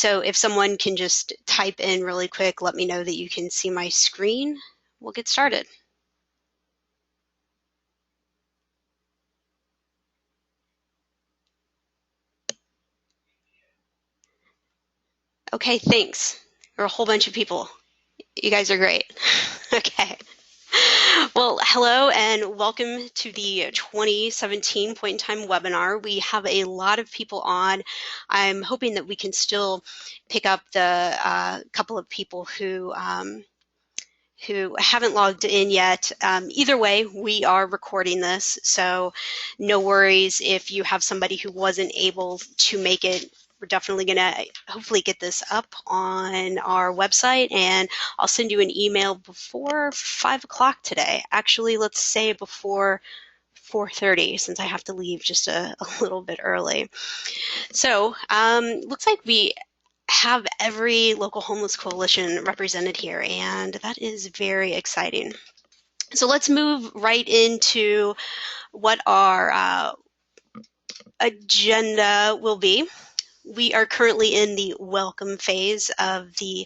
So if someone can just type in really quick, let me know that you can see my screen. We'll get started. Okay, thanks. There are a whole bunch of people. You guys are great. Okay. Well, hello and welcome to the 2017 Point in Time webinar. We have a lot of people on. I'm hoping that we can still pick up the couple of people who haven't logged in yet. Either way, we are recording this, so no worries if you have somebody who wasn't able to make it. We're definitely going to hopefully get this up on our website, and I'll send you an email before 5 o'clock today. Actually, let's say before 4:30, since I have to leave just a little bit early. So looks like we have every local homeless coalition represented here, and that is very exciting. So let's move right into what our agenda will be. We are currently in the welcome phase of the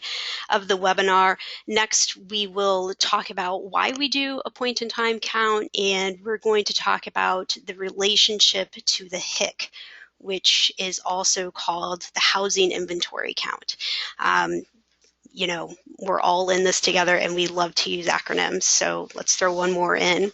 webinar. Next, we will talk about why we do a point in time count, and we're going to talk about the relationship to the HIC, which is also called the housing inventory count. You know, we're all in this together and we love to use acronyms, so let's throw one more in.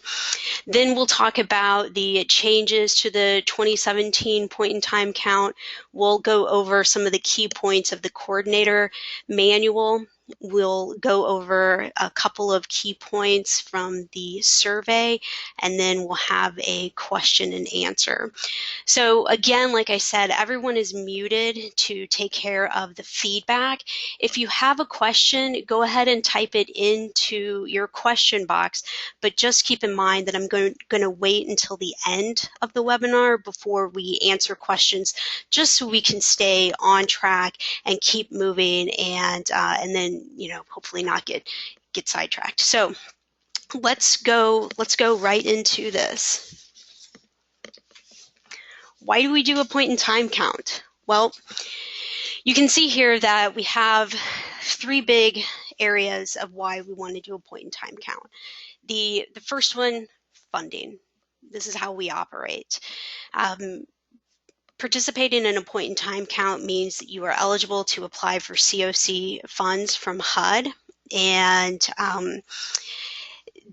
Then we'll talk about the changes to the 2017 point in time count. We'll go over some of the key points of the coordinator manual. We'll go over a couple of key points from the survey, and then we'll have a question and answer. So again, like I said, everyone is muted to take care of the feedback. If you have a question, go ahead and type it into your question box, but just keep in mind that I'm going to wait until the end of the webinar before we answer questions, just so we can stay on track and keep moving, and then, you know, hopefully not get sidetracked. So let's go right into this. Why do we do a point in time count? Well, you can see here that we have three big areas of why we want to do a point in time count. The first one, funding. This is how we operate. Participating in a point in time count means that you are eligible to apply for COC funds from HUD, and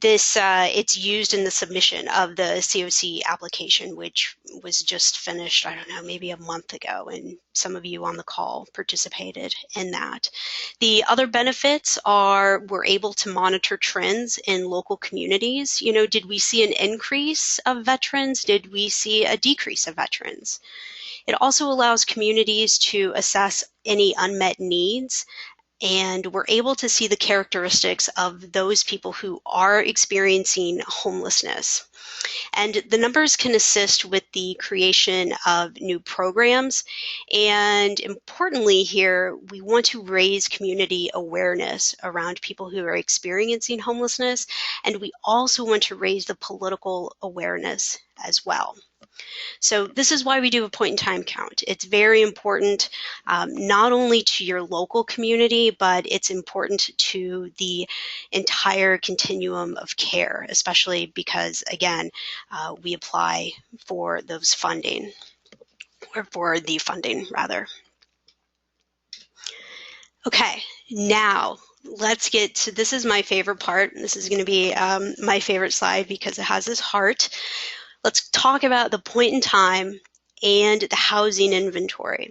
it's used in the submission of the COC application, which was just finished, I don't know, maybe a month ago, and some of you on the call participated in that. The other benefits are we're able to monitor trends in local communities. You know, did we see an increase of veterans? Did we see a decrease of veterans? It also allows communities to assess any unmet needs, and we're able to see the characteristics of those people who are experiencing homelessness. And the numbers can assist with the creation of new programs. And importantly here, we want to raise community awareness around people who are experiencing homelessness. And we also want to raise the political awareness as well. So this is why we do a point in time count. It's very important, not only to your local community, but it's important to the entire continuum of care, especially because, again, we apply for those funding, or for the funding, rather. Okay, now let's get to, this is my favorite part. This is going to be my favorite slide because it has this heart. Let's talk about the point in time and the housing inventory.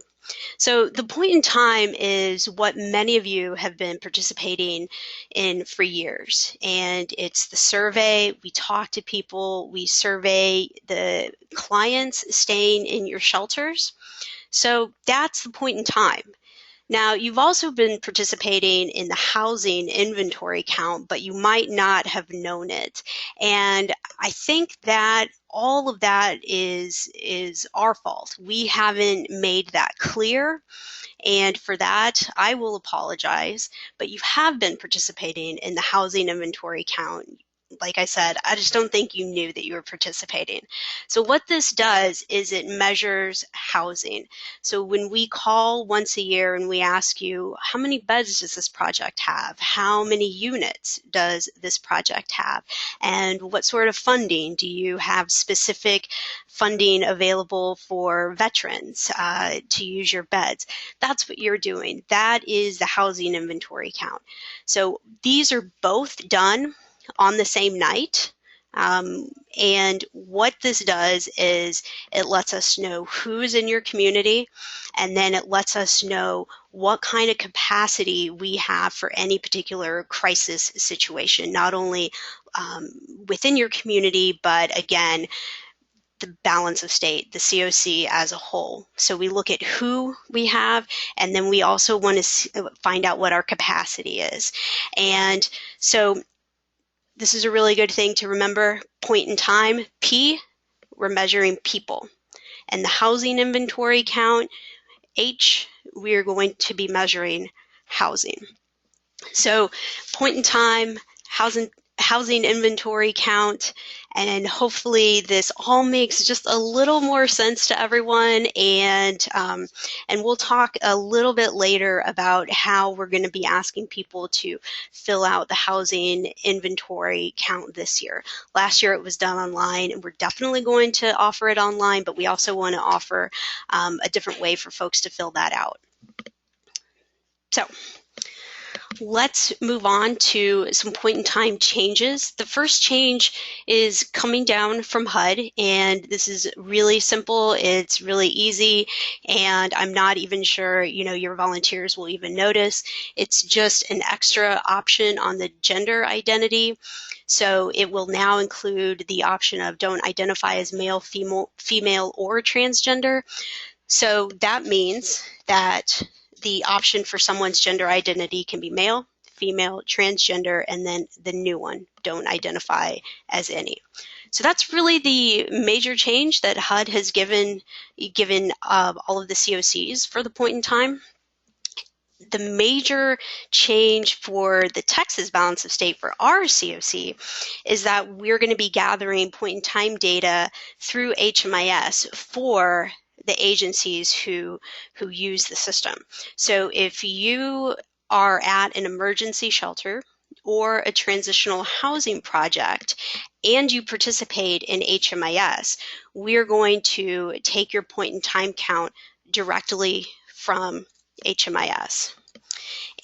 So the point in time is what many of you have been participating in for years, and it's the survey. We talk to people, we survey the clients staying in your shelters. So that's the point in time. Now, you've also been participating in the housing inventory count, but you might not have known it. And I think that all of that is our fault. We haven't made that clear. And for that, I will apologize, but you have been participating in the housing inventory count. like I said, I just don't think you knew that you were participating. So what this does is it measures housing. So when we call once a year and we ask you, how many beds does this project have? How many units does this project have? And what sort of funding? Do you have specific funding available for veterans to use your beds? That's what you're doing. That is the housing inventory count. So these are both done on the same night. And what this does is it lets us know who's in your community, and then it lets us know what kind of capacity we have for any particular crisis situation, not only within your community, but again, the balance of state, the COC as a whole. So we look at who we have, and then we also want to find out what our capacity is. And so this is a really good thing to remember. Point in time, P, we're measuring people. And the housing inventory count, H, we're going to be measuring housing. So point in time, housing inventory count, and hopefully this all makes just a little more sense to everyone. And we'll talk a little bit later about how we're going to be asking people to fill out the housing inventory count this year. Last year it was done online, and we're definitely going to offer it online, but we also want to offer a different way for folks to fill that out. So let's move on to some point in time changes. The first change is coming down from HUD, and this is really simple. It's really easy, and I'm not even sure, your volunteers will even notice. It's just an extra option on the gender identity. So it will now include the option of don't identify as male, female, or transgender. So that means that the option for someone's gender identity can be male, female, transgender, and then the new one, don't identify as any. So that's really the major change that HUD has given all of the COCs for the point in time. The major change for the Texas balance of state for our COC is that we're going to be gathering point in time data through HMIS for the agencies who use the system. So if you are at an emergency shelter or a transitional housing project and you participate in HMIS, we're going to take your point in time count directly from HMIS.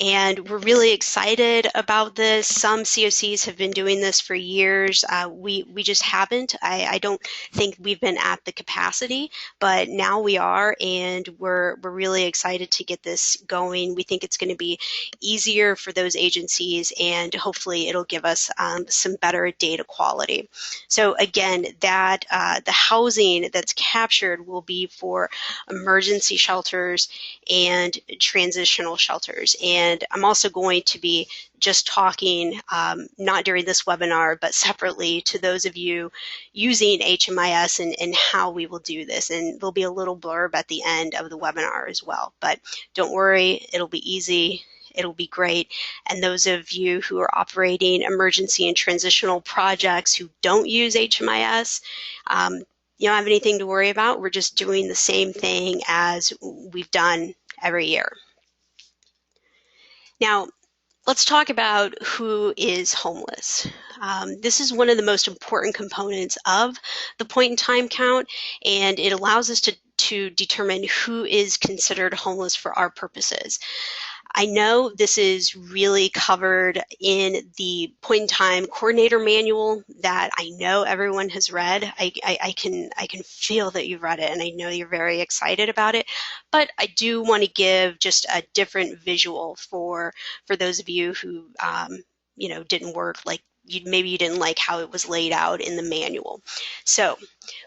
And we're really excited about this. Some COCs have been doing this for years. We just haven't. I don't think we've been at the capacity, but now we are, and we're really excited to get this going. We think it's going to be easier for those agencies, and hopefully it'll give us some better data quality. So again, that the housing that's captured will be for emergency shelters and transitional shelters. And I'm also going to be just talking, not during this webinar, but separately to those of you using HMIS and how we will do this. And there'll be a little blurb at the end of the webinar as well. But don't worry, it'll be easy. It'll be great. And those of you who are operating emergency and transitional projects who don't use HMIS, you don't have anything to worry about. We're just doing the same thing as we've done every year. Now, let's talk about who is homeless. This is one of the most important components of the point in time count, and it allows us to determine who is considered homeless for our purposes. I know this is really covered in the point in time coordinator manual that I know everyone has read. I can feel that you've read it, and I know you're very excited about it. But I do want to give just a different visual for those of you who didn't work like maybe you didn't like how it was laid out in the manual. So,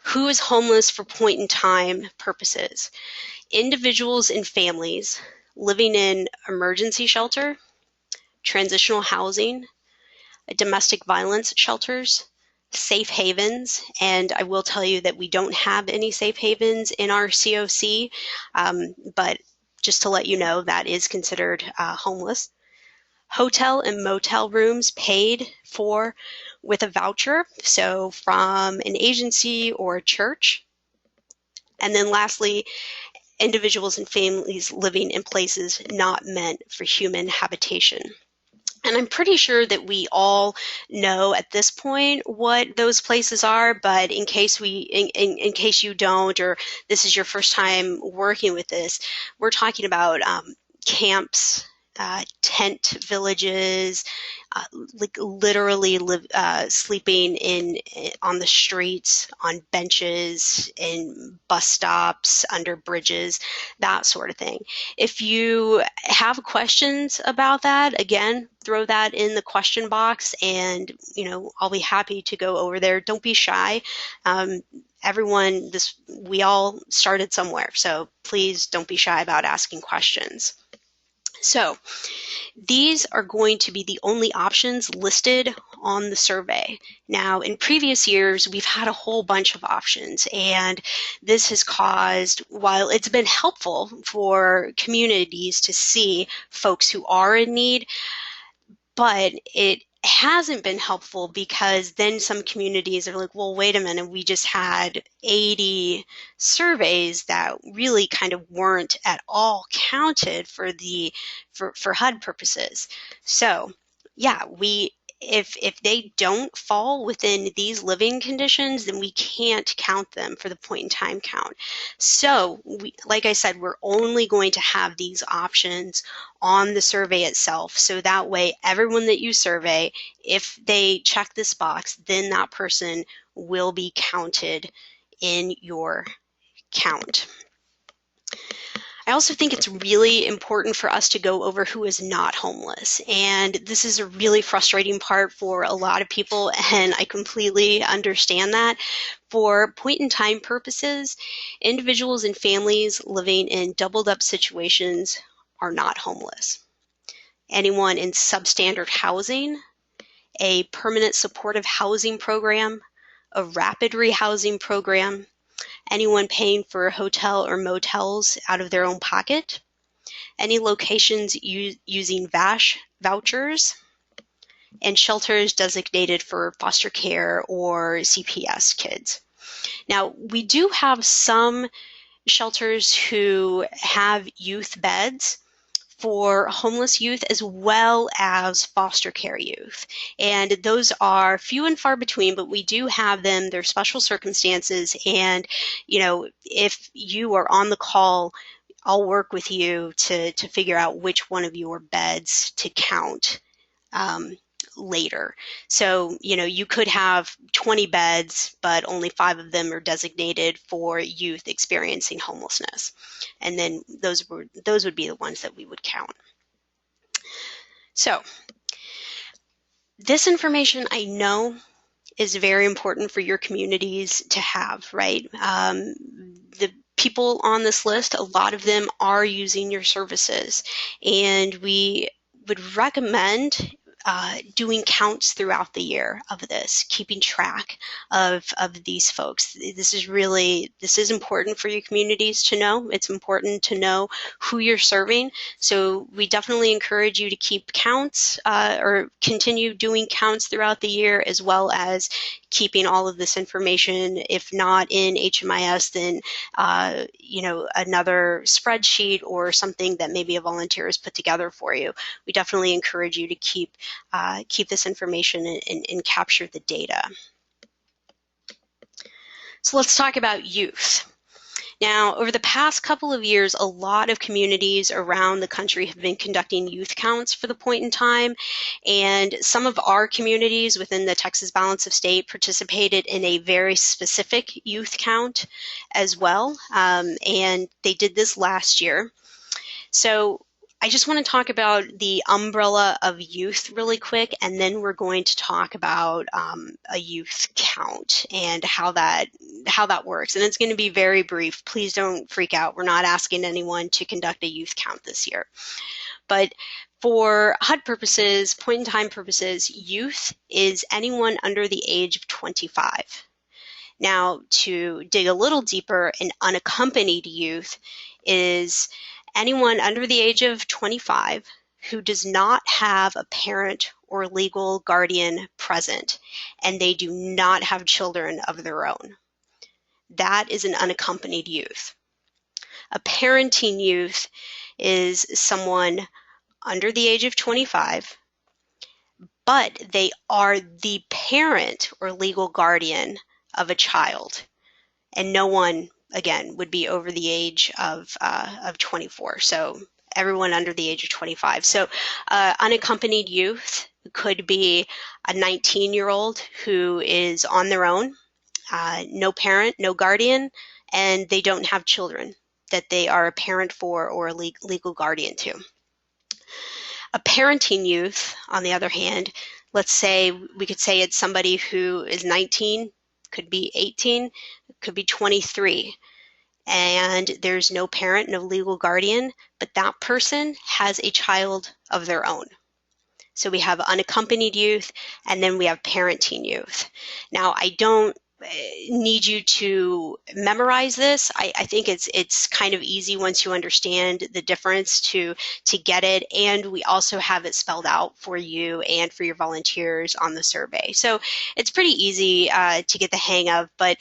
who is homeless for point in time purposes? Individuals and families living in emergency shelter, transitional housing, domestic violence shelters, safe havens, and I will tell you that we don't have any safe havens in our COC, but just to let you know, that is considered homeless. hotel and motel rooms paid for with a voucher, so from an agency or a church. And then lastly, individuals and families living in places not meant for human habitation. And I'm pretty sure that we all know at this point what those places are, but in case in case you don't, or this is your first time working with this, we're talking about camps, tent villages, like literally sleeping on the streets, on benches, in bus stops, under bridges, that sort of thing. If you have questions about that, again, throw that in the question box, and I'll be happy to go over there. Don't be shy. We all started somewhere, so please don't be shy about asking questions. So these are going to be the only options listed on the survey. Now, in previous years, we've had a whole bunch of options, and this has caused, while it's been helpful for communities to see folks who are in need, but it hasn't been helpful because then some communities are like, well, wait a minute, we just had 80 surveys that really kind of weren't at all counted for HUD purposes. So yeah, if they don't fall within these living conditions, then we can't count them for the point in time count. So like I said, we're only going to have these options on the survey itself. So that way, everyone that you survey, if they check this box, then that person will be counted in your count. I also think it's really important for us to go over who is not homeless. And this is a really frustrating part for a lot of people, and I completely understand that. For point-in-time purposes, individuals and families living in doubled-up situations are not homeless. Anyone in substandard housing, a permanent supportive housing program, a rapid rehousing program, anyone paying for hotel or motels out of their own pocket, any locations using VASH vouchers, and shelters designated for foster care or CPS kids. Now, we do have some shelters who have youth beds for homeless youth as well as foster care youth. And those are few and far between, but we do have them. They're special circumstances. And, if you are on the call, I'll work with you to figure out which one of your beds to count later. So, you could have 20 beds, but only 5 of them are designated for youth experiencing homelessness. And then those would be the ones that we would count. So, this information I know is very important for your communities to have, right? The people on this list, a lot of them are using your services, and we would recommend doing counts throughout the year of this, keeping track of these folks. This is important for your communities to know. It's important to know who you're serving. So we definitely encourage you to keep counts or continue doing counts throughout the year, as well as keeping all of this information, if not in HMIS, then another spreadsheet or something that maybe a volunteer has put together for you. We definitely encourage you to keep this information and capture the data. So let's talk about youth. Now, over the past couple of years, a lot of communities around the country have been conducting youth counts for the point in time, and some of our communities within the Texas Balance of State participated in a very specific youth count as well, and they did this last year. So I just want to talk about the umbrella of youth really quick, and then we're going to talk about a youth count and how that works. And it's going to be very brief. Please don't freak out. We're not asking anyone to conduct a youth count this year. But for HUD purposes, point-in-time purposes, youth is anyone under the age of 25. Now, to dig a little deeper, an unaccompanied youth is anyone under the age of 25 who does not have a parent or legal guardian present, and they do not have children of their own. That is an unaccompanied youth. A parenting youth is someone under the age of 25, but they are the parent or legal guardian of a child. And no one, again, would be over the age of 24. So everyone under the age of 25. So unaccompanied youth could be a 19-year-old who is on their own, no parent, no guardian, and they don't have children that they are a parent for or a legal guardian to. A parenting youth, on the other hand, let's say we could say it's somebody who is 19, could be 18, could be 23, and there's no parent, no legal guardian, but that person has a child of their own. So we have unaccompanied youth, and then we have parenting youth. Now, I don't need you to memorize this. I think it's kind of easy once you understand the difference to get it, and we also have it spelled out for you and for your volunteers on the survey. So it's pretty easy to get the hang of, but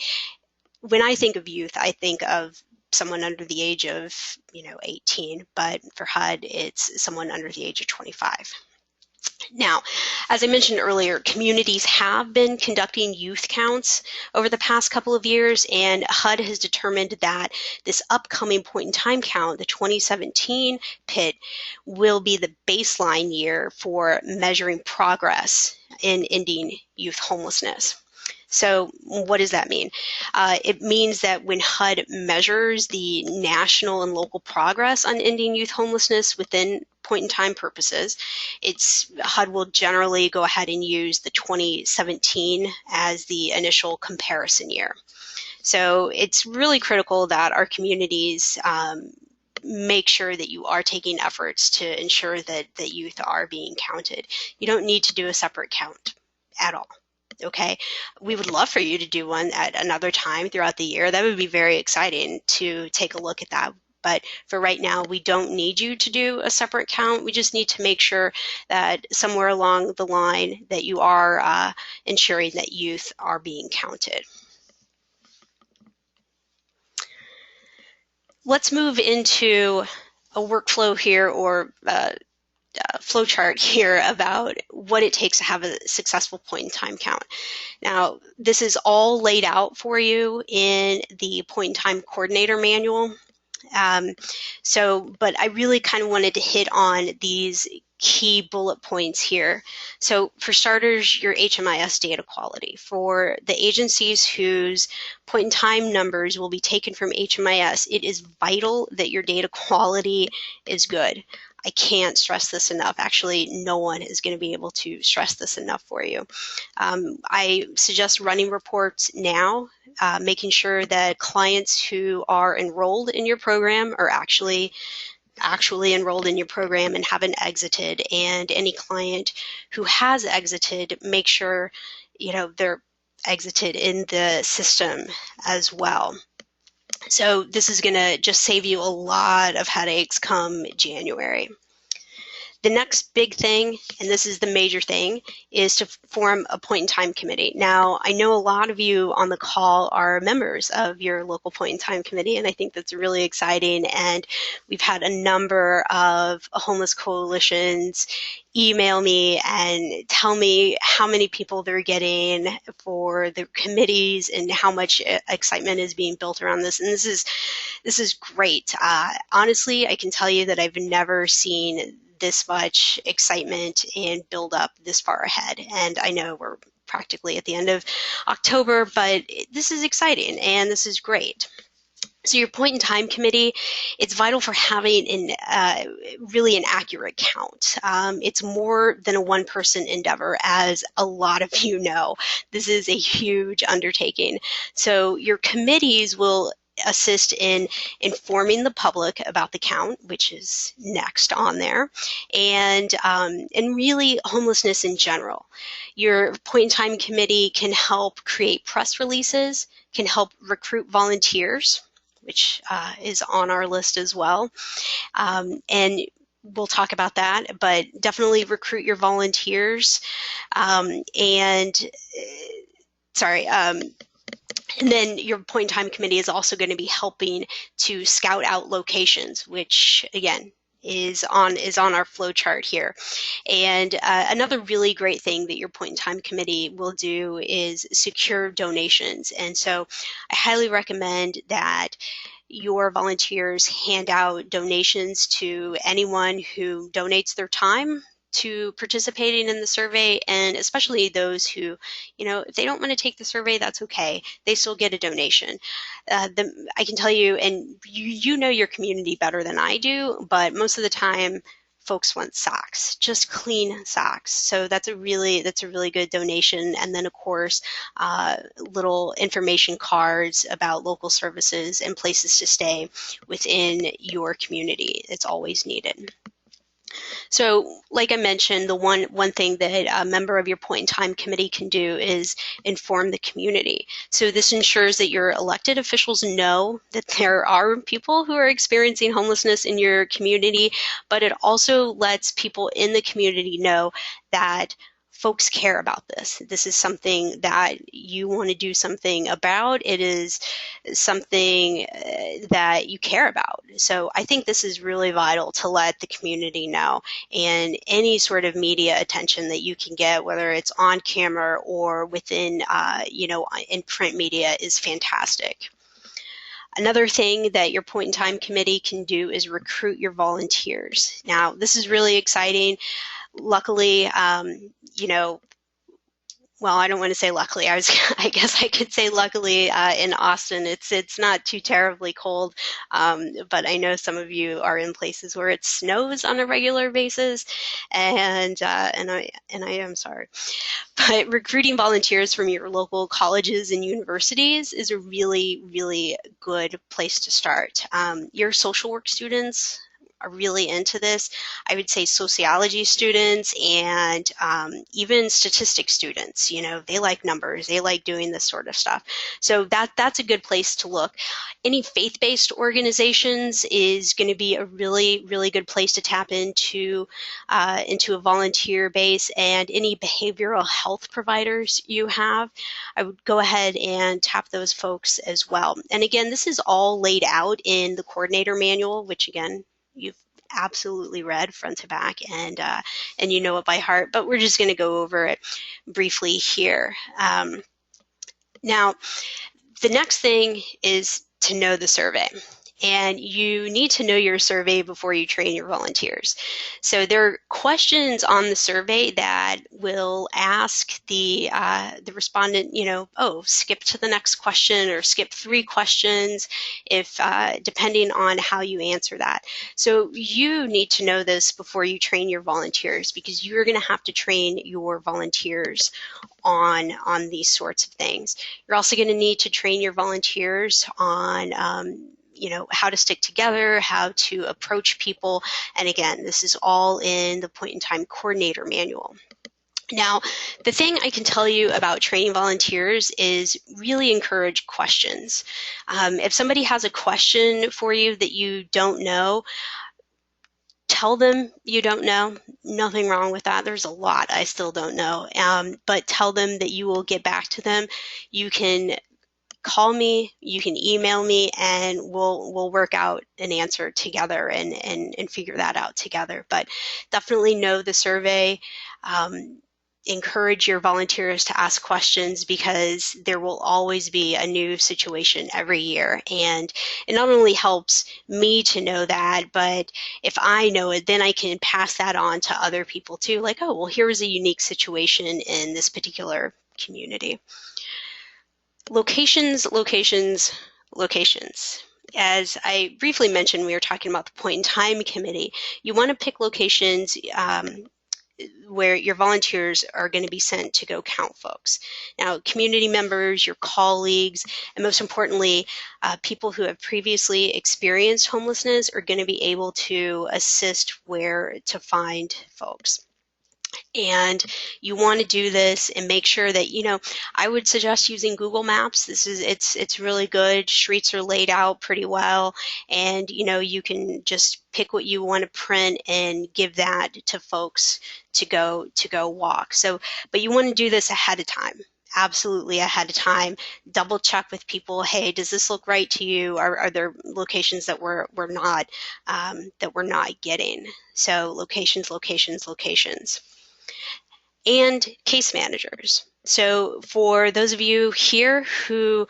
when I think of youth, I think of someone under the age of 18, but for HUD, it's someone under the age of 25. Now, as I mentioned earlier, communities have been conducting youth counts over the past couple of years, and HUD has determined that this upcoming point-in-time count, the 2017 PIT, will be the baseline year for measuring progress in ending youth homelessness. So what does that mean? It means that when HUD measures the national and local progress on ending youth homelessness within point-in-time purposes, HUD will generally go ahead and use the 2017 as the initial comparison year. So it's really critical that our communities make sure that you are taking efforts to ensure that youth are being counted. You don't need to do a separate count at all. Okay, we would love for you to do one at another time throughout the year. That would be very exciting to take a look at that. But for right now, we don't need you to do a separate count. We just need to make sure that somewhere along the line that you are ensuring that youth are being counted. Let's move into a workflow here, or flowchart here, about what it takes to have a successful point-in-time count. Now, this is all laid out for you in the point-in-time coordinator manual. But I really kind of wanted to hit on these key bullet points here. So for starters, your HMIS data quality. For the agencies whose point-in-time numbers will be taken from HMIS, it is vital that your data quality is good. I can't stress this enough. Actually, no one is going to be able to stress this enough for you. I suggest running reports now, making sure that clients who are enrolled in your program are actually enrolled in your program and haven't exited, and any client who has exited, make sure they're exited in the system as well. So this is going to just save you a lot of headaches come January. The next big thing, and this is the major thing, is to form a point-in-time committee. Now, I know a lot of you on the call are members of your local point-in-time committee, and I think that's really exciting. And we've had a number of homeless coalitions email me and tell me how many people they're getting for the committees and how much excitement is being built around this. And this is great. Honestly, I can tell you that I've never seen this much excitement and build up this far ahead. And I know we're practically at the end of October, but this is exciting and this is great. So your point-in-time committee, it's vital for having really an accurate count. It's more than a one-person endeavor, as a lot of you know. This is a huge undertaking. So your committees will assist in informing the public about the count, which is next on there, and really homelessness in general. Your point-in-time committee can help create press releases, can help recruit volunteers, which is on our list as well. And we'll talk about that, but definitely recruit your volunteers. And sorry, and then your point in time committee is also going to be helping to scout out locations, which again is on our flow chart here. And another really great thing that your point in time committee will do is secure donations. And so I highly recommend that your volunteers hand out donations to anyone who donates their time to participating in the survey, and especially those who, if they don't want to take the survey, that's okay. They still get a donation. I can tell you, and you know your community better than I do, but most of the time, folks want socks, just clean socks. So that's a really good donation. And then of course, little information cards about local services and places to stay within your community. It's always needed. So like I mentioned, the one thing that a member of your point in time committee can do is inform the community. So this ensures that your elected officials know that there are people who are experiencing homelessness in your community, but it also lets people in the community know that folks care about this. This is something that you want to do something about. It is something that you care about. So I think this is really vital to let the community know, and any sort of media attention that you can get, whether it's on camera or within, in print media, is fantastic. Another thing that your point in time committee can do is recruit your volunteers. Now, this is really exciting. Luckily, well, I don't want to say luckily. I guess I could say luckily in Austin, it's not too terribly cold, but I know some of you are in places where it snows on a regular basis, and I am sorry. But recruiting volunteers from your local colleges and universities is a really, really good place to start. Your social work students are really into this. I would say sociology students and even statistics students, they like numbers, they like doing this sort of stuff. So that's a good place to look. Any faith-based organizations is going to be a really, really good place to tap into a volunteer base, and any behavioral health providers you have, I would go ahead and tap those folks as well. And again, this is all laid out in the coordinator manual, which again, you've absolutely read front to back, and you know it by heart, but we're just going to go over it briefly here. Now, the next thing is to know the survey. And you need to know your survey before you train your volunteers. So there are questions on the survey that will ask the respondent, skip to the next question or skip 3 questions, if depending on how you answer that. So you need to know this before you train your volunteers, because you're going to have to train your volunteers on these sorts of things. You're also going to need to train your volunteers on how to stick together, how to approach people. And again, this is all in the point in time coordinator manual. Now, the thing I can tell you about training volunteers is really encourage questions. If somebody has a question for you that you don't know, tell them you don't know. Nothing wrong with that. There's a lot I still don't know, but tell them that you will get back to them. You can call me, you can email me, and we'll work out an answer together and figure that out together. But definitely know the survey. Encourage your volunteers to ask questions, because there will always be a new situation every year. And it not only helps me to know that, but if I know it, then I can pass that on to other people too. Like, oh, well, here was a unique situation in this particular community. Locations. As I briefly mentioned, we were talking about the point in time committee. You want to pick locations where your volunteers are going to be sent to go count folks. Now, community members, your colleagues, and most importantly, people who have previously experienced homelessness are going to be able to assist where to find folks. And you want to do this and make sure that, I would suggest using Google Maps. It's really good. Streets are laid out pretty well, and you can just pick what you want to print and give that to folks to go walk. So, but you want to do this ahead of time. Absolutely ahead of time. Double check with people. Hey, does this look right to you? Are there locations that we're not getting? So locations, locations, locations. And case managers. So for those of you here who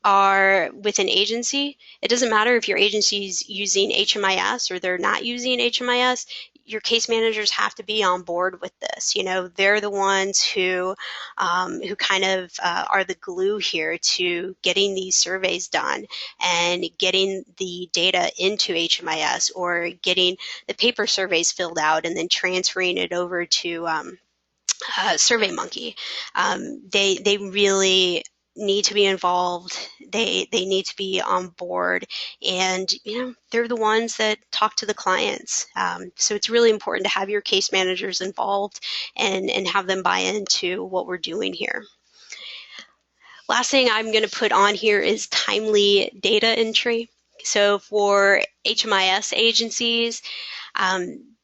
are with an agency, it doesn't matter if your agency is using HMIS or they're not using HMIS, your case managers have to be on board with this. They're the ones who kind of are the glue here to getting these surveys done and getting the data into HMIS, or getting the paper surveys filled out and then transferring it over to SurveyMonkey. They really need to be involved. They need to be on board, and they're the ones that talk to the clients. So it's really important to have your case managers involved and have them buy into what we're doing here. Last thing I'm going to put on here is timely data entry. So for HMIS agencies,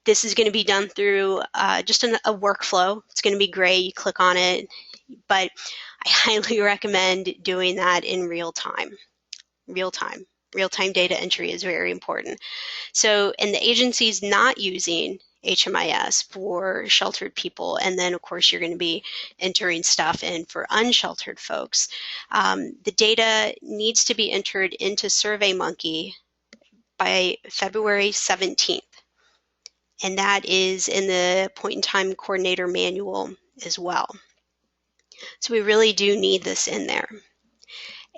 this is going to be done through just a workflow. It's going to be great. You click on it, but I highly recommend doing that in real time. Real-time data entry is very important. So, and the agency's not using HMIS for sheltered people, and then of course you're going to be entering stuff in for unsheltered folks. The data needs to be entered into SurveyMonkey by February 17th. And that is in the point-in-time coordinator manual as well. So we really do need this in there.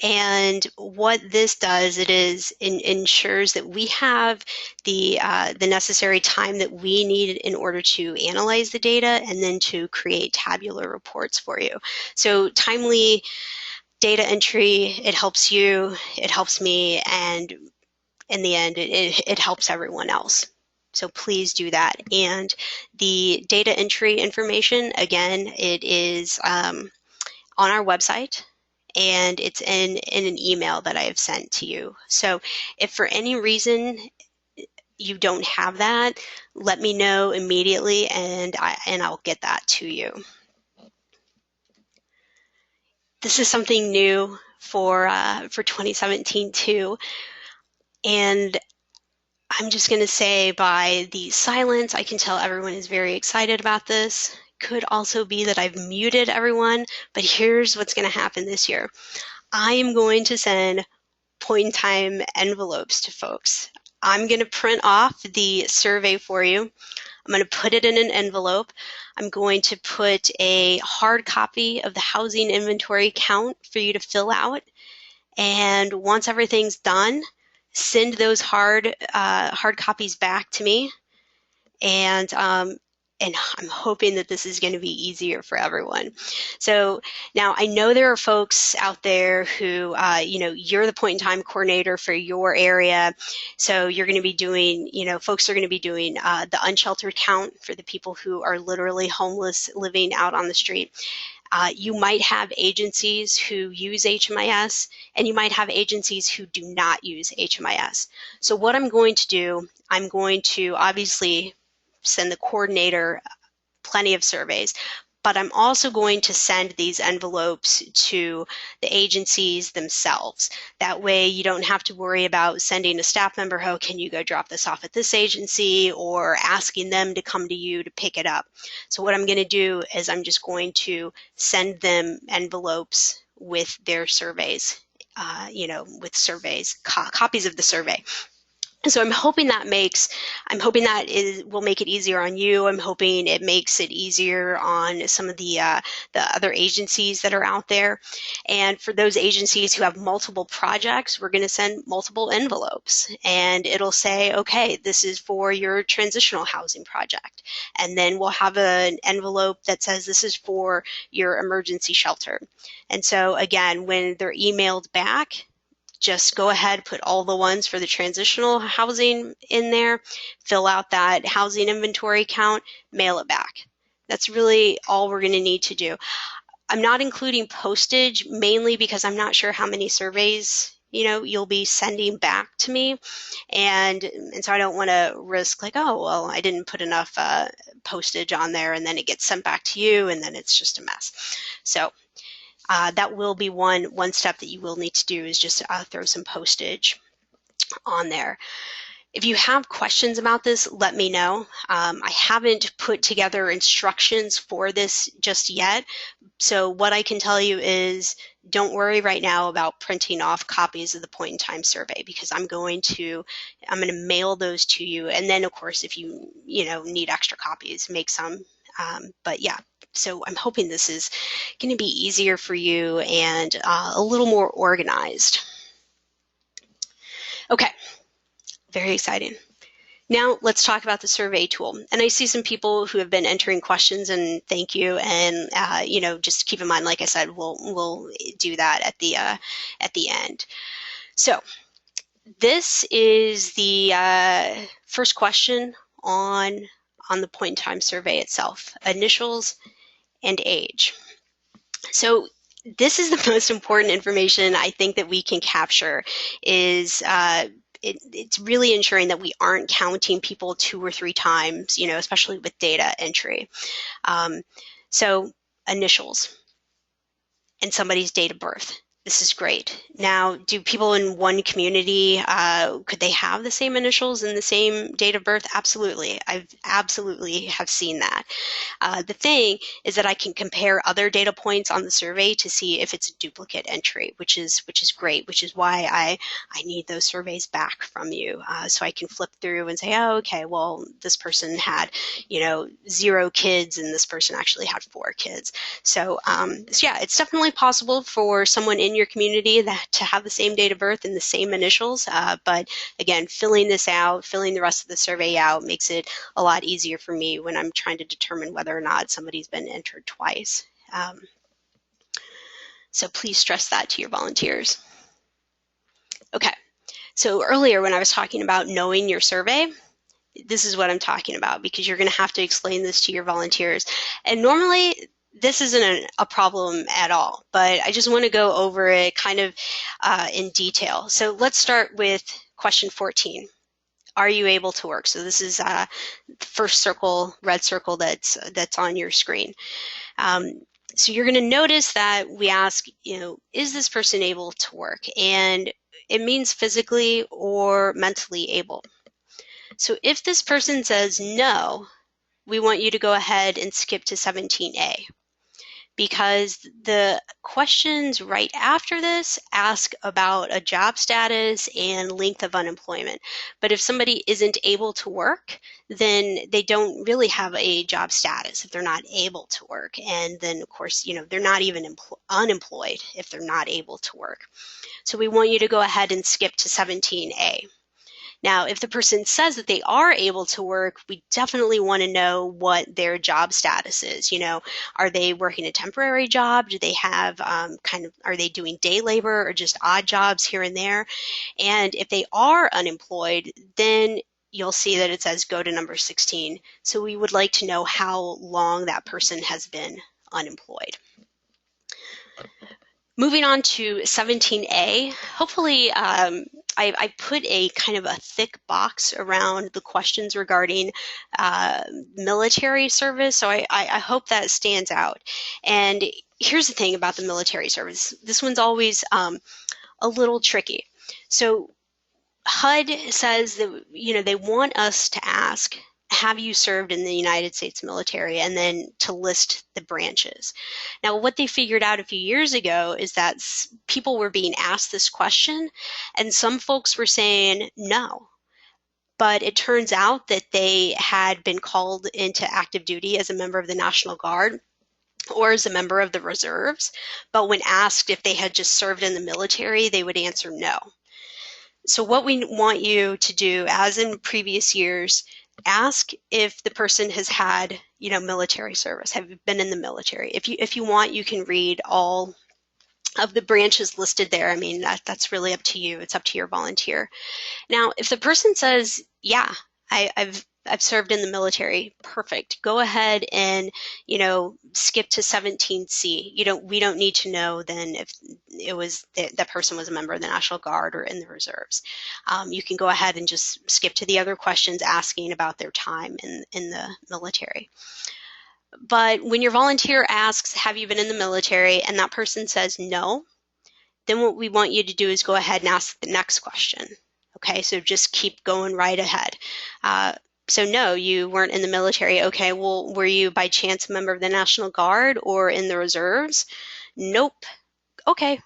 And what this does, it ensures that we have the necessary time that we need in order to analyze the data and then to create tabular reports for you. So timely data entry, it helps you, it helps me, and in the end, it helps everyone else. So please do that. And the data entry information, again, it is on our website, and it's in an email that I have sent to you. So if for any reason you don't have that, let me know immediately, and I'll get that to you. This is something new for 2017 too, and I'm just going to say by the silence, I can tell everyone is very excited about this. Could also be that I've muted everyone, but here's what's going to happen this year. I am going to send point-in-time envelopes to folks. I'm going to print off the survey for you. I'm going to put it in an envelope. I'm going to put a hard copy of the housing inventory count for you to fill out. And once everything's done, send those hard copies back to me, and I'm hoping that this is going to be easier for everyone. So now I know there are folks out there who, you're the point-in-time coordinator for your area, so you're going to be doing, folks are going to be doing the unsheltered count for the people who are literally homeless living out on the street. You might have agencies who use HMIS, and you might have agencies who do not use HMIS. So what I'm going to do, I'm going to obviously send the coordinator plenty of surveys, but I'm also going to send these envelopes to the agencies themselves. That way you don't have to worry about sending a staff member, oh, can you go drop this off at this agency, or asking them to come to you to pick it up. So what I'm going to do is I'm just going to send them envelopes with their surveys, with surveys, copies of the survey. So I'm hoping that will make it easier on you. I'm hoping it makes it easier on some of the other agencies that are out there. And for those agencies who have multiple projects, we're going to send multiple envelopes, and it'll say, okay, this is for your transitional housing project. And then we'll have an envelope that says this is for your emergency shelter. And so again, when they're emailed back, just go ahead, put all the ones for the transitional housing in there, fill out that housing inventory count, mail it back. That's really all we're going to need to do. I'm not including postage, mainly because I'm not sure how many surveys you'll be sending back to me, and so I don't want to risk like, oh well, I didn't put enough postage on there, and then it gets sent back to you, and then it's just a mess. So that will be one step that you will need to do, is just throw some postage on there. If you have questions about this, let me know. I haven't put together instructions for this just yet. So what I can tell you is, don't worry right now about printing off copies of the point in time survey, because I'm going to mail those to you. And then of course, if you need extra copies, make some. But yeah, so I'm hoping this is going to be easier for you and a little more organized. Okay. Very exciting. Now let's talk about the survey tool. And I see some people who have been entering questions, and thank you. And just keep in mind, like I said, we'll do that at the end. So this is the first question on the point in time survey itself: initials and age. So this is the most important information I think that we can capture, is it's really ensuring that we aren't counting people 2 or 3 times, especially with data entry. So initials and somebody's date of birth. This is great. Now, do people in one community, could they have the same initials and the same date of birth? Absolutely. I've absolutely have seen that. The thing is that I can compare other data points on the survey to see if it's a duplicate entry, which is great, which is why I need those surveys back from you, so I can flip through and say, oh, okay, well, this person had 0 kids and this person actually had 4 kids. So yeah, it's definitely possible for someone in your community to have the same date of birth and the same initials, but again, filling the rest of the survey out makes it a lot easier for me when I'm trying to determine whether or not somebody's been entered twice. So please stress that to your volunteers. Okay, so earlier when I was talking about knowing your survey, this is what I'm talking about, because you're going to have to explain this to your volunteers. And normally this isn't a problem at all, but I just want to go over it kind of in detail. So let's start with question 14. Are you able to work? So this is the first circle, red circle that's on your screen. So you're going to notice that we ask, is this person able to work? And it means physically or mentally able. So if this person says no, we want you to go ahead and skip to 17A, because the questions right after this ask about a job status and length of unemployment. But if somebody isn't able to work, then they don't really have a job status if they're not able to work. And then, of course, they're not even unemployed if they're not able to work. So we want you to go ahead and skip to 17A. Now, if the person says that they are able to work, we definitely want to know what their job status is. Are they working a temporary job? Do they have are they doing day labor or just odd jobs here and there? And if they are unemployed, then you'll see that it says go to number 16. So we would like to know how long that person has been unemployed. Moving on to 17A, hopefully I put a kind of a thick box around the questions regarding military service, so I hope that stands out. And here's the thing about the military service. This one's always a little tricky. So HUD says that they want us to ask, have you served in the United States military, and then to list the branches. Now, what they figured out a few years ago is that people were being asked this question, and some folks were saying no. But it turns out that they had been called into active duty as a member of the National Guard or as a member of the reserves. But when asked if they had just served in the military, they would answer no. So what we want you to do, as in previous years, ask if the person has had, military service. Have you been in the military? If you want, you can read all of the branches listed there. I mean, that's really up to you. It's up to your volunteer. Now, if the person says, yeah, I've I've served in the military. Perfect. Go ahead and, skip to 17C. We don't need to know then if it was that person was a member of the National Guard or in the reserves. You can go ahead and just skip to the other questions asking about their time in the military. But when your volunteer asks, have you been in the military, and that person says no, then what we want you to do is go ahead and ask the next question. Okay, so just keep going right ahead. So no, you weren't in the military. Okay, well, were you by chance a member of the National Guard or in the reserves? Nope. Okay,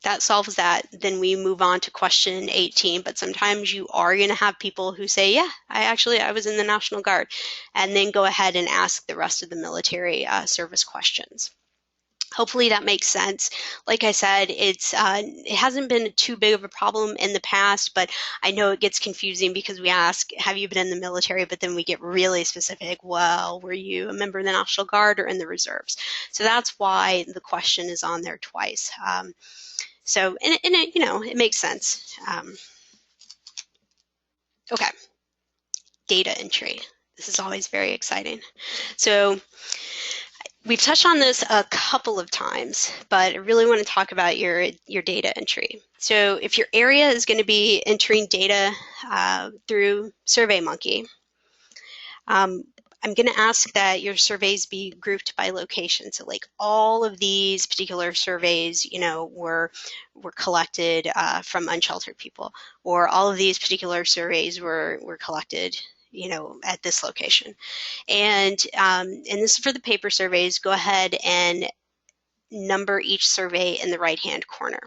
that solves that. Then we move on to question 18. But sometimes you are going to have people who say, yeah, I was in the National Guard. And then go ahead and ask the rest of the military service questions. Hopefully that makes sense. Like I said, it hasn't been too big of a problem in the past, but I know it gets confusing because we ask, have you been in the military? But then we get really specific. Well, were you a member of the National Guard or in the reserves? So that's why the question is on there twice. So it makes sense. Okay, data entry. This is always very exciting. So we've touched on this a couple of times, but I really want to talk about your data entry. So if your area is going to be entering data through SurveyMonkey, I'm going to ask that your surveys be grouped by location. So like all of these particular surveys, were collected from unsheltered people, or all of these particular surveys were collected at this location. And this is for the paper surveys. Go ahead and number each survey in the right-hand corner.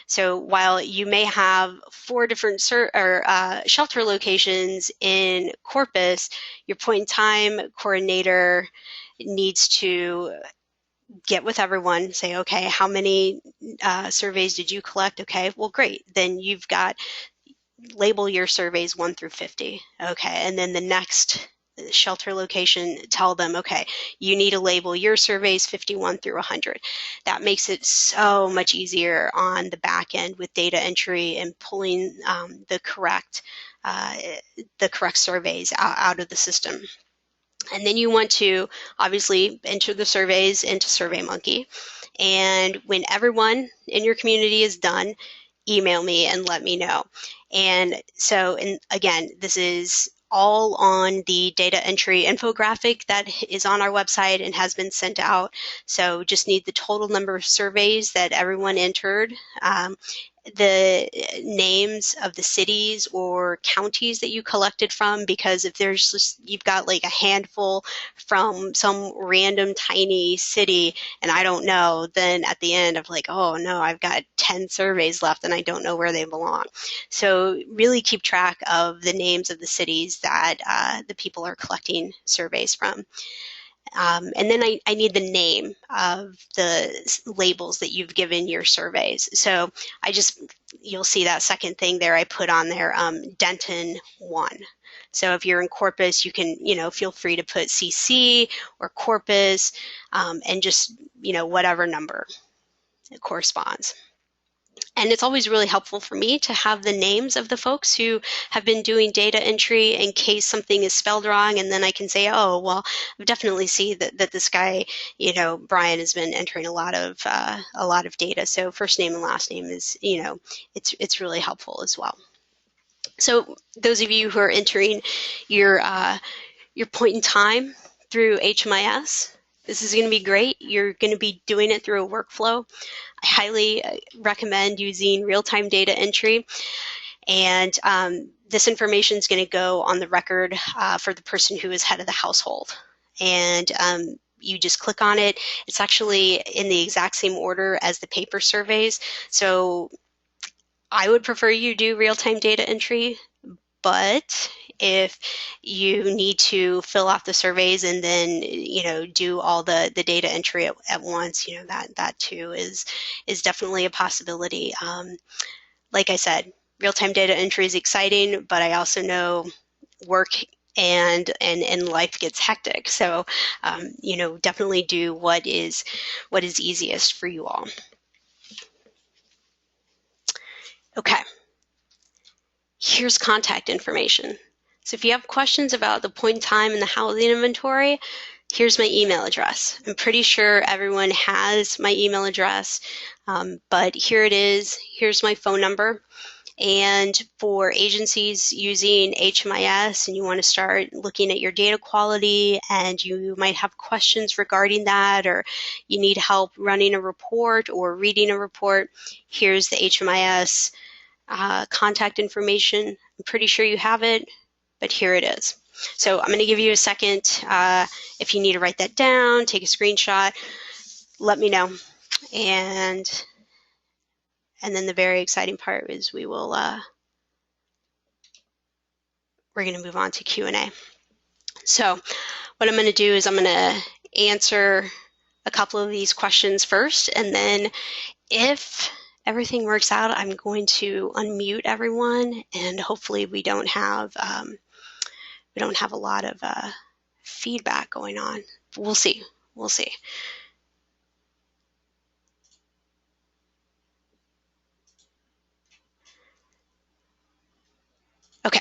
So while you may have 4 different shelter locations in Corpus, your point-in-time coordinator needs to get with everyone, say, okay, how many surveys did you collect? Okay, well, great. Then you've got label your surveys 1 through 50. Okay, and then the next shelter location, tell them, okay, you need to label your surveys 51 through 100. That makes it so much easier on the back end with data entry and pulling the correct surveys out of the system. And then you want to obviously enter the surveys into SurveyMonkey. And when everyone in your community is done, email me and let me know. And so, again, this is all on the data entry infographic that is on our website and has been sent out. So just need the total number of surveys that everyone entered, the names of the cities or counties that you collected from, because if you've got like a handful from some random tiny city and I don't know, then at the end I'm like, oh no, I've got 10 surveys left and I don't know where they belong. So really keep track of the names of the cities that the people are collecting surveys from. And then I need the name of the labels that you've given your surveys. So you'll see that second thing there I put on there, Denton 1. So if you're in Corpus, you can, feel free to put CC or Corpus and just, whatever number it corresponds. And it's always really helpful for me to have the names of the folks who have been doing data entry in case something is spelled wrong. And then I can say, oh, well, I definitely see that this guy, Brian, has been entering a lot of data. So first name and last name is, it's really helpful as well. So those of you who are entering your point in time through HMIS, this is going to be great. You're going to be doing it through a workflow. I highly recommend using real-time data entry. And this information is going to go on the record for the person who is head of the household. And you just click on it. It's actually in the exact same order as the paper surveys. So I would prefer you do real-time data entry, but if you need to fill out the surveys and then, do all the data entry at once, that too is definitely a possibility. Like I said, real-time data entry is exciting, but I also know work and life gets hectic. So, definitely do what is easiest for you all. Okay. Here's contact information. So if you have questions about the point in time and the housing inventory, here's my email address. I'm pretty sure everyone has my email address, but here it is. Here's my phone number. And for agencies using HMIS and you want to start looking at your data quality and you might have questions regarding that, or you need help running a report or reading a report, here's the HMIS contact information. I'm pretty sure you have it, but here it is. So I'm going to give you a second. If you need to write that down, take a screenshot, let me know. And then the very exciting part is we're going to move on to Q&A. So what I'm going to do is I'm going to answer a couple of these questions first, and then if everything works out, I'm going to unmute everyone, and hopefully we don't have a lot of feedback going on. We'll see. We'll see. Okay.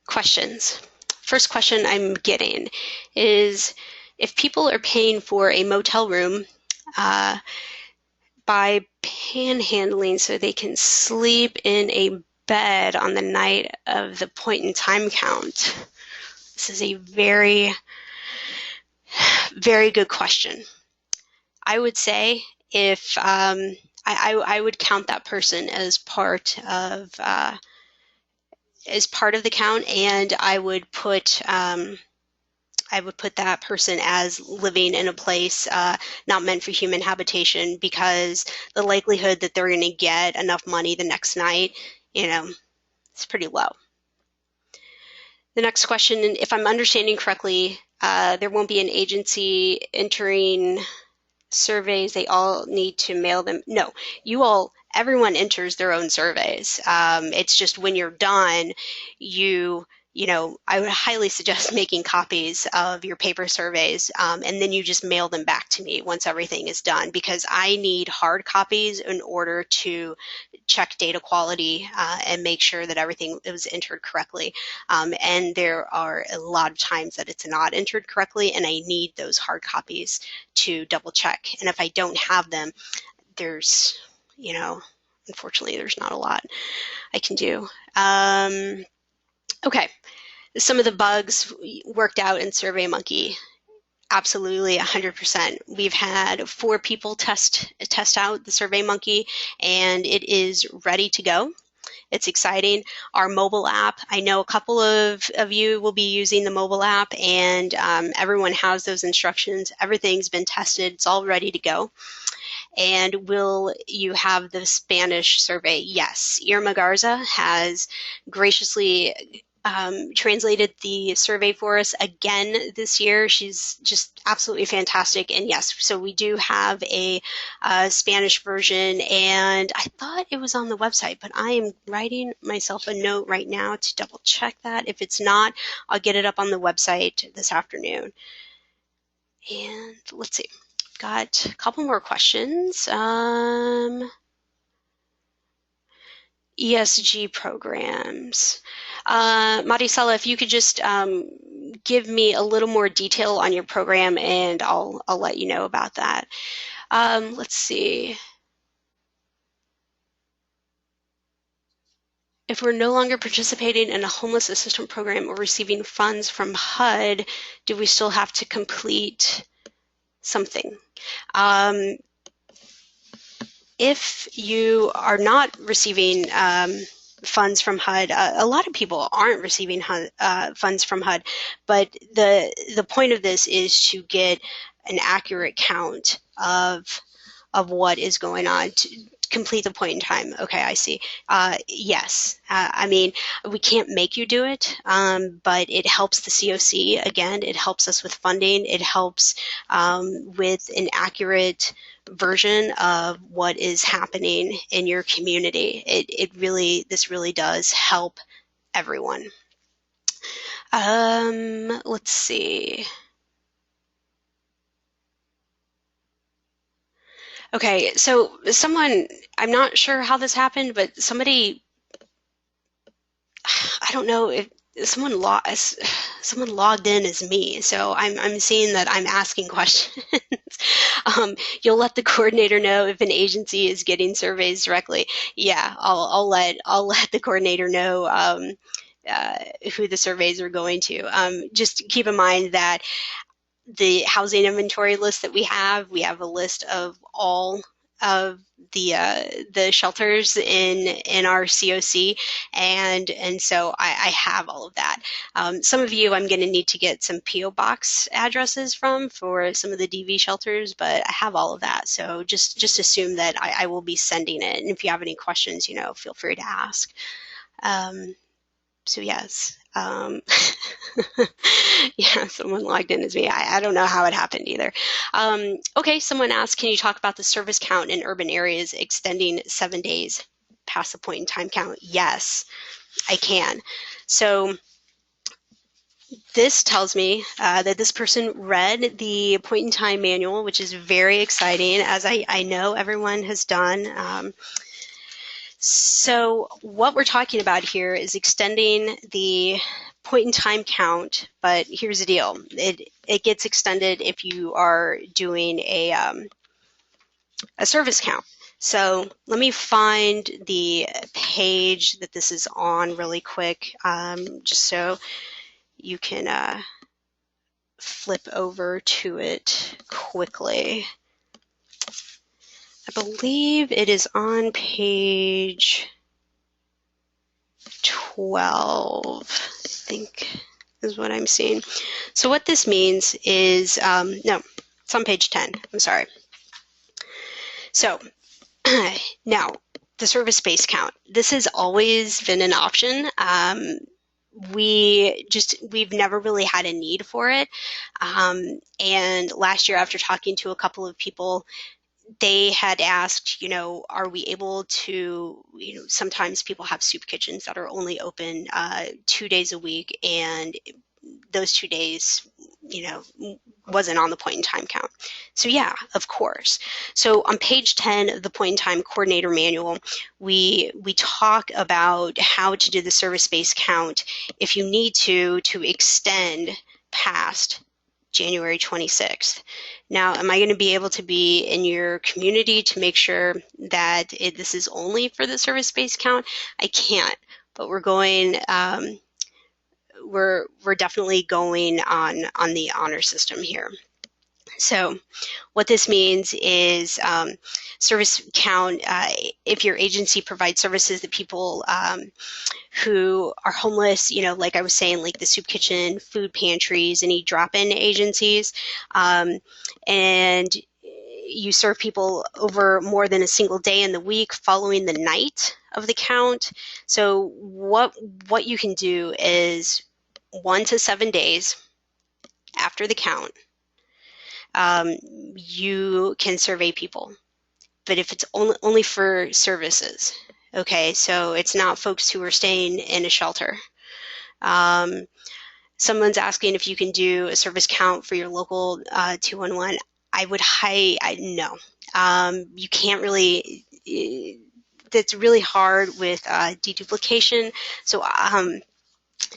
Questions. First question I'm getting is, if people are paying for a motel room by panhandling so they can sleep in a bed on the night of the point in time count? This is a very, very good question. I would say if I would count that person as part of the count, and I would put that person as living in a place not meant for human habitation, because the likelihood that they're going to get enough money the next night, it's pretty low. The next question, if I'm understanding correctly, there won't be an agency entering surveys. They all need to mail them. No, everyone enters their own surveys. It's just when you're done, I would highly suggest making copies of your paper surveys, and then you just mail them back to me once everything is done, because I need hard copies in order to check data quality and make sure that everything was entered correctly. And there are a lot of times that it's not entered correctly, and I need those hard copies to double check. And if I don't have them, unfortunately, there's not a lot I can do. Okay, some of the bugs worked out in SurveyMonkey. Absolutely, 100%. We've had 4 people test out the SurveyMonkey, and it is ready to go. It's exciting. Our mobile app, I know a couple of you will be using the mobile app, and everyone has those instructions. Everything's been tested. It's all ready to go. And will you have the Spanish survey? Yes. Irma Garza has graciously translated the survey for us again this year. She's just absolutely fantastic. And yes, so we do have a Spanish version, and I thought it was on the website, but I am writing myself a note right now to double check that. If it's not, I'll get it up on the website this afternoon. And let's see, got a couple more questions. ESG programs. Marisela, if you could just give me a little more detail on your program, and I'll let you know about that. Let's see. If we're no longer participating in a homeless assistance program or receiving funds from HUD, do we still have to complete something? If you are not receiving funds from HUD, a lot of people aren't receiving funds from HUD, but the point of this is to get an accurate count of what is going on, to complete the point in time. Okay, I see. Yes, I mean, we can't make you do it, but it helps the COC. Again, it helps us with funding. It helps with an accurate version of what is happening in your community. This really does help everyone. Let's see. Okay, so someone, I'm not sure how this happened, but somebody, I don't know if someone logged in as me. So I'm seeing that I'm asking questions. You'll let the coordinator know if an agency is getting surveys directly. Yeah, I'll let the coordinator know uh, who the surveys are going to. Just keep in mind that the housing inventory list that we have a list of all of the shelters in our COC, and so I have all of that. Some of you I'm going to need to get some PO box addresses from for some of the DV shelters, but I have all of that. So just assume that I will be sending it, and if you have any questions, feel free to ask. So yes. Yeah, someone logged in as me. I don't know how it happened either. Okay, someone asked, can you talk about the service count in urban areas extending 7 days past the point in time count? Yes, I can. So this tells me that this person read the point in time manual, which is very exciting, as I know everyone has done. So what we're talking about here is extending the point in time count, but here's the deal. It gets extended if you are doing a service count. So let me find the page that this is on really quick, just so you can flip over to it quickly. I believe it is on page 12, I think is what I'm seeing. So what this means is, no, it's on page 10. I'm sorry. So now the service space count. This has always been an option. We've never really had a need for it. And last year, after talking to a couple of people, they had asked, are we able to, sometimes people have soup kitchens that are only open 2 days a week, and those 2 days, wasn't on the point in time count. So yeah, of course. So on page 10 of the point in time coordinator manual, we talk about how to do the service space count if you need to extend past January 26th. Now, am I going to be able to be in your community to make sure that this is only for the service space count? I can't, but we're going, we're definitely going on the honor system here. So what this means is service count, if your agency provides services that people who are homeless, like I was saying, like the soup kitchen, food pantries, any drop-in agencies, and you serve people over more than a single day in the week following the night of the count. So what you can do is 1 to 7 days after the count, you can survey people, but if it's only for services, okay, so it's not folks who are staying in a shelter. Someone's asking if you can do a service count for your local 211. I would no. You can't really. That's really hard with deduplication. So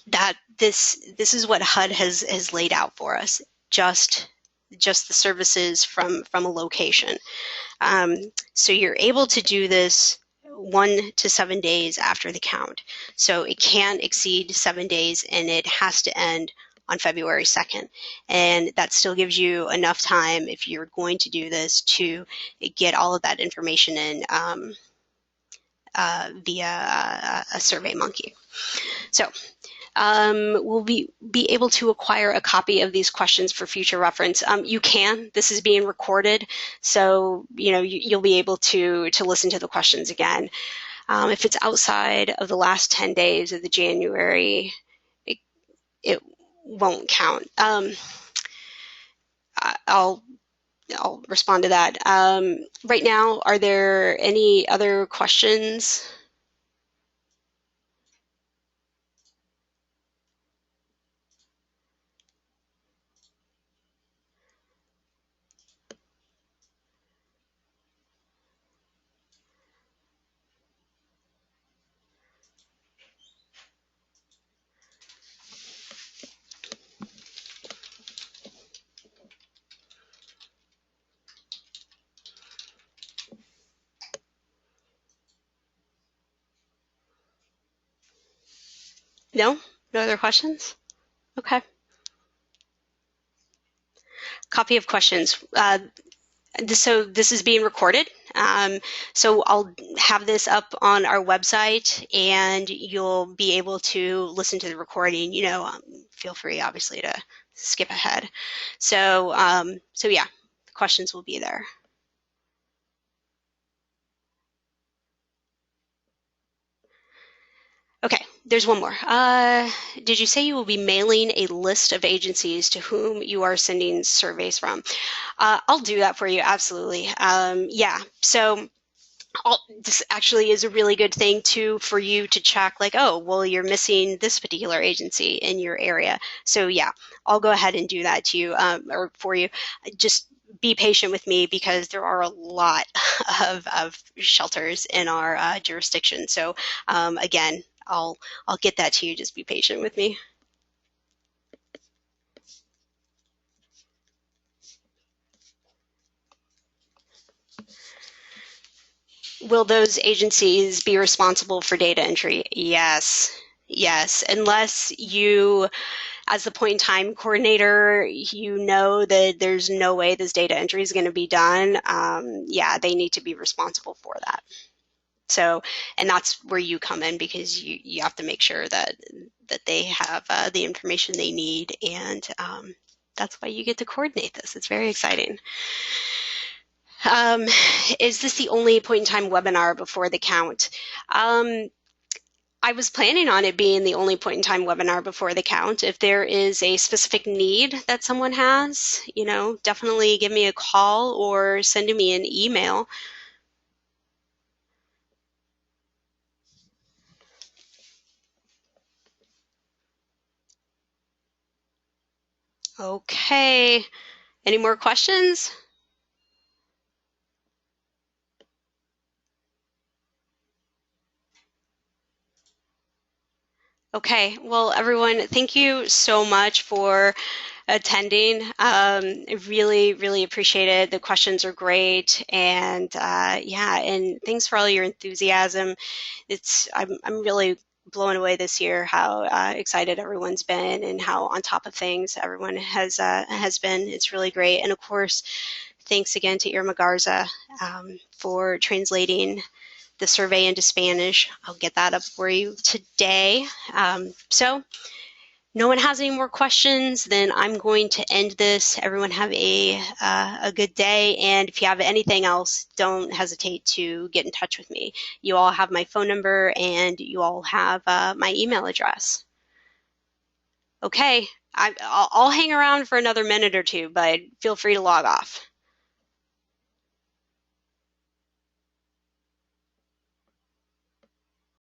that this is what HUD has laid out for us. Just the services from a location. So you're able to do this 1 to 7 days after the count. So it can't exceed 7 days, and it has to end on February 2nd. And that still gives you enough time, if you're going to do this, to get all of that information in via a SurveyMonkey. So will be able to acquire a copy of these questions for future reference. You can. This is being recorded, so you'll be able to listen to the questions again. If it's outside of the last 10 days of the January, it won't count. I'll respond to that. Right now, are there any other questions? No? No other questions? Okay. Copy of questions. So this is being recorded. So I'll have this up on our website and you'll be able to listen to the recording. Feel free, obviously, to skip ahead. So yeah, the questions will be there. Okay, there's one more. Did you say you will be mailing a list of agencies to whom you are sending surveys from? I'll do that for you, absolutely. Yeah, so this actually is a really good thing too for you to check, like, oh, well, you're missing this particular agency in your area. So yeah, I'll go ahead and do that to you, or for you. Just be patient with me because there are a lot of shelters in our jurisdiction. So again, I'll get that to you. Just be patient with me. Will those agencies be responsible for data entry? Yes. Yes. Unless you, as the point in time coordinator, you know that there's no way this data entry is going to be done. Yeah, they need to be responsible for that. So, and that's where you come in because you have to make sure that they have the information they need. And that's why you get to coordinate this. It's very exciting. Um, is this the only point in time webinar before the count? I was planning on it being the only point in time webinar before the count. If there is a specific need that someone has, definitely give me a call or send me an email. Okay. Any more questions? Okay. Well, everyone, thank you so much for attending. I really, really appreciate it. The questions are great. And yeah, and thanks for all your enthusiasm. I'm really blown away this year how excited everyone's been and how on top of things everyone has been. It's really great. And of course, thanks again to Irma Garza for translating the survey into Spanish. I'll get that up for you today. So no one has any more questions, then I'm going to end this. Everyone have a good day. And if you have anything else, don't hesitate to get in touch with me. You all have my phone number and you all have my email address. Okay, I'll hang around for another minute or two, but feel free to log off.